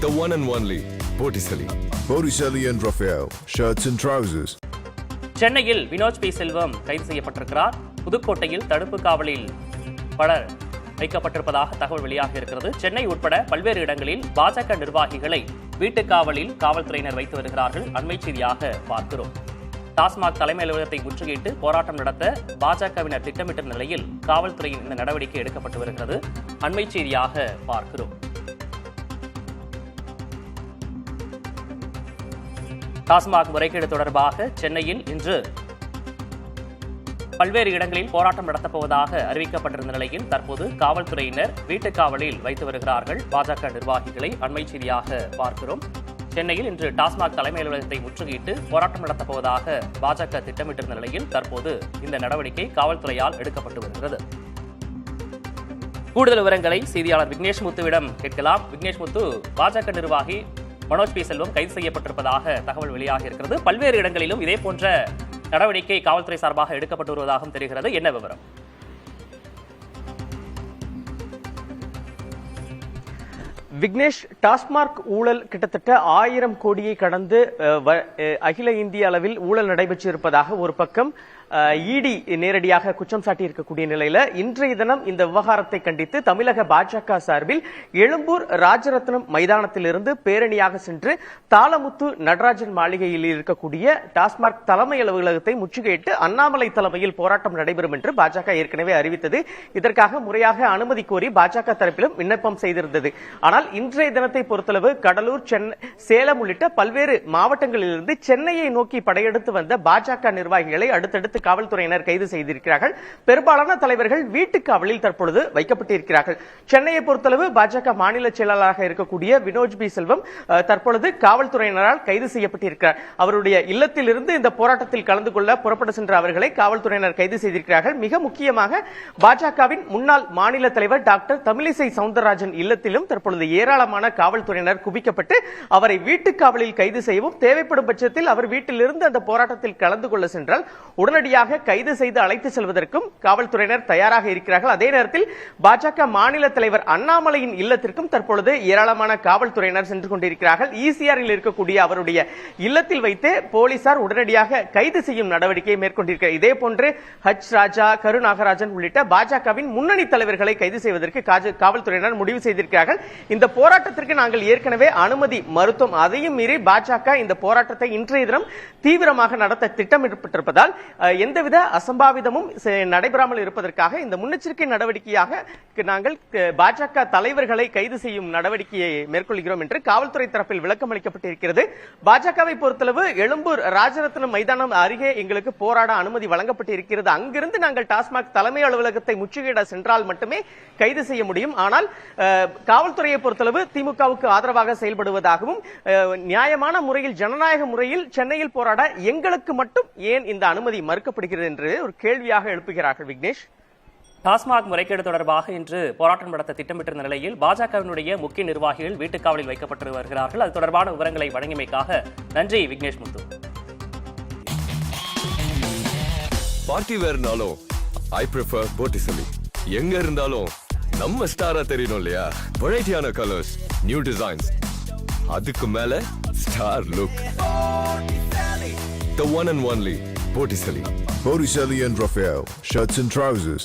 The one and only Botticelli. Botticelli and Raphael, shirts and trousers. சென்னையில் Vinoj B செல்வம் கைது செய்யப்பட்டிருக்கிறார். புதுக்கோட்டையில் தடுப்பு காவலில் பலர் வைக்கப்பட்டிருப்பதாக தகவல் வெளியாக இருக்கிறது. சென்னை உட்பட பல்வேறு இடங்களில் பாஜக நிர்வாகிகளை வீட்டுக் காவலில் காவல்துறையினர் வைத்து வருகிறார்கள். அண்மை செய்தியாக பார்க்கிறோம். டாஸ்மாக் தலைமை அலுவலகத்தை முற்றுகையிட்டு போராட்டம் நடத்த பாஜகவினர் திட்டமிட்ட நிலையில் காவல்துறையின் இந்த நடவடிக்கை எடுக்கப்பட்டு வருகிறது. அண்மை செய்தியாக பார்க்கிறோம். டாஸ்மாக் முறைகேடு தொடர்பாக சென்னையில் இன்று பல்வேறு இடங்களில் போராட்டம் நடத்தப்போவதாக அறிவிக்கப்பட்டிருந்த நிலையில் தற்போது காவல்துறையினர் வீட்டுக் காவலில் வைத்து வருகிறார்கள் பாஜக நிர்வாகிகளை. அண்மை செய்தியாக பார்க்கிறோம். சென்னையில் இன்று டாஸ்மாக் தலைமை அலுவலகத்தை முற்றுகையிட்டு போராட்டம் நடத்தப்போவதாக பாஜக திட்டமிட்டிருந்த நிலையில் தற்போது இந்த நடவடிக்கை காவல்துறையால் எடுக்கப்பட்டு வருகிறது. கூடுதல் விவரங்களை செய்தியாளர் விக்னேஷ் முத்துவிடம் கேட்கலாம். விக்னேஷ் முத்து, பாஜக நிர்வாகி மனோஜ் பி செல்வம் கைது செய்யப்பட்டிருப்பதாக தகவல் வெளியாக இருக்கிறது. பல்வேறு இடங்களிலும் இதே போன்ற நடவடிக்கை காவல்துறை சார்பாக எடுக்கப்பட்டு வருவதாகவும் தெரிகிறது. என்ன விவரம்? விக்னேஷ், டாஸ்மாக் ஊழல் கிட்டத்தட்ட 1000 கோடியை கடந்து அகில இந்திய அளவில் ஊழல் நடைபெற்றிருப்பதாக ஒரு பக்கம் இடி நேரடியாக குற்றம் சாட்டி இருக்கக்கூடிய நிலையில இன்றைய தினம் இந்த விவகாரத்தை கண்டித்து தமிழக பாஜக சார்பில் எழும்பூர் ராஜரத்னம் மைதானத்திலிருந்து பேரணியாக சென்று தாளமுத்து நடராஜன் மாளிகையில் இருக்கக்கூடிய டாஸ்மாக் தலைமை அலுவலகத்தை முற்றுகையிட்டு அண்ணாமலை தலைமையில் போராட்டம் நடைபெறும் என்று பாஜக ஏற்கனவே அறிவித்தது. இதற்காக முறையாக அனுமதி கோரி பாஜக தரப்பிலும் விண்ணப்பம் செய்திருந்தது. ஆனால் இன்றைய தினத்தை பொறுத்தளவு கடலூர், சேலம் உள்ளிட்ட பல்வேறு மாவட்டங்களிலிருந்து சென்னையை நோக்கி படையெடுத்து வந்த பாஜக நிர்வாகிகளை அடுத்தடுத்து காவல்துறையினர் கைது செய்திருக்கிறார்கள். பெரும்பாலான தலைவர்கள் வீட்டுக் காவலில் தற்பொழுது வைக்கப்பட்டிருக்கிறார்கள். சென்னையை பொறுத்தளவு பாஜக மாநில செயலாளராக இருக்கக்கூடிய வினோஜ் பி செல்வம் தற்பொழுது காவல்துறையினரால் கைது செய்யப்பட்டிருக்கிறார். அவருடைய இல்லத்திலிருந்து இந்த போராட்டத்தில் கலந்து கொள்ள புறப்பட்டு சென்ற அவர்களை காவல்துறையினர் கைது செய்திருக்கிறார்கள். மிக முக்கியமாக பாஜகவின் முன்னாள் மாநில தலைவர் டாக்டர் தமிழிசை சவுந்தரராஜன் இல்லத்திலும் தற்பொழுது ஏராளமான காவல்துறையினர் குவிக்கப்பட்டு அவரை வீட்டுக் காவலில் கைது செய்யவும், தேவைப்படும் பட்சத்தில் அவர் வீட்டிலிருந்து அந்த போராட்டத்தில் கலந்து கொள்ள சென்றால் உடனடியாக கைது செய்து அழைத்து செல்வதற்கும் காவல்துறையினர் தயாராக இருக்கிறார்கள். அதே நேரத்தில் பாஜக மாநில தலைவர் அண்ணாமலையின் இல்லத்திற்கும் தற்பொழுது ஏராளமான காவல்துறையினர் சென்று கொண்டிருக்கிறார்கள். ஈசிஆரில் இருக்கக்கூடிய அவருடைய இல்லத்தில் வைத்து போலீசார் உடனடியாக கைது செய்யும் நடவடிக்கையை மேற்கொண்டிருக்கிறார். இதே போன்று ஹச் ராஜா, கரு நாகராஜன் உள்ளிட்ட பாஜகவின் முன்னணி தலைவர்களை கைது செய்வதற்கு காவல்துறையினர் முடிவு செய்திருக்கிறார்கள். இந்த போராட்டத்திற்கு நாங்கள் ஏற்கனவே அனுமதி மறுத்தோம். அதையும் மீறி பாஜக இந்த போராட்டத்தை இன்றைய தினம் தீவிரமாக நடத்த திட்டமிடப்பட்டிருப்பதால் எந்தவித அசம்பாவிதமும் நடைபெறாமல் இருப்பதற்காக இந்த முன்னெச்சரிக்கை நடவடிக்கையாக நாங்கள் பாஜக தலைவர்களை கைது செய்யும் நடவடிக்கையை மேற்கொள்கிறோம் என்று காவல்துறை தரப்பில் விளக்கம் அளிக்கப்பட்டிருக்கிறது. பாஜகவை பொறுத்தளவு எழும்பூர் ராஜரத்னம் மைதானம் அருகே எங்களுக்கு போராட அனுமதி வழங்கப்பட்டிருக்கிறது. அங்கிருந்து நாங்கள் டாஸ்மாக் தலைமை அலுவலகத்தை முற்றுகையிட சென்றால் மட்டுமே கைது செய்ய முடியும். ஆனால் காவல்துறையை பொறுத்தளவு திமுகவுக்கு ஆதரவாக செயல்படுவதாகவும் நியாயமான முறையில், ஜனநாயக முறையில் சென்னையில் போராட எங்களுக்கு மட்டும் ஏன் இந்த அனுமதி மறுக்கப்படுகிறது என்று ஒரு கேள்வியாக எழுப்புகிறார்கள். விக்னேஷ், டாஸ்மாக் முறைகேடு தொடர்பாக இன்று போராட்டம் நடத்த திட்டமிட்டிருந்த நிலையில் பாஜகவினுடைய முக்கிய நிர்வாகிகள் வீட்டுக் காவலில் வைக்கப்பட்டு வருகிறார்கள். அது தொடர்பான விவரங்களை வழங்கியமைக்காக நன்றி விக்னேஷ் முத்து. பார்ட்டி வேர்னாலும் ஐ ப்ரிஃபர் Botticelli. எங்க இருந்தாலும் நம்ம ஸ்டாரா தெரியணும் இல்லையா? வெரைட்டியான கலர்ஸ், நியூ டிசைன்ஸ், அதுக்கு மேல star look. The one and only Botticelli. Botticelli and Raphael, shirts and trousers.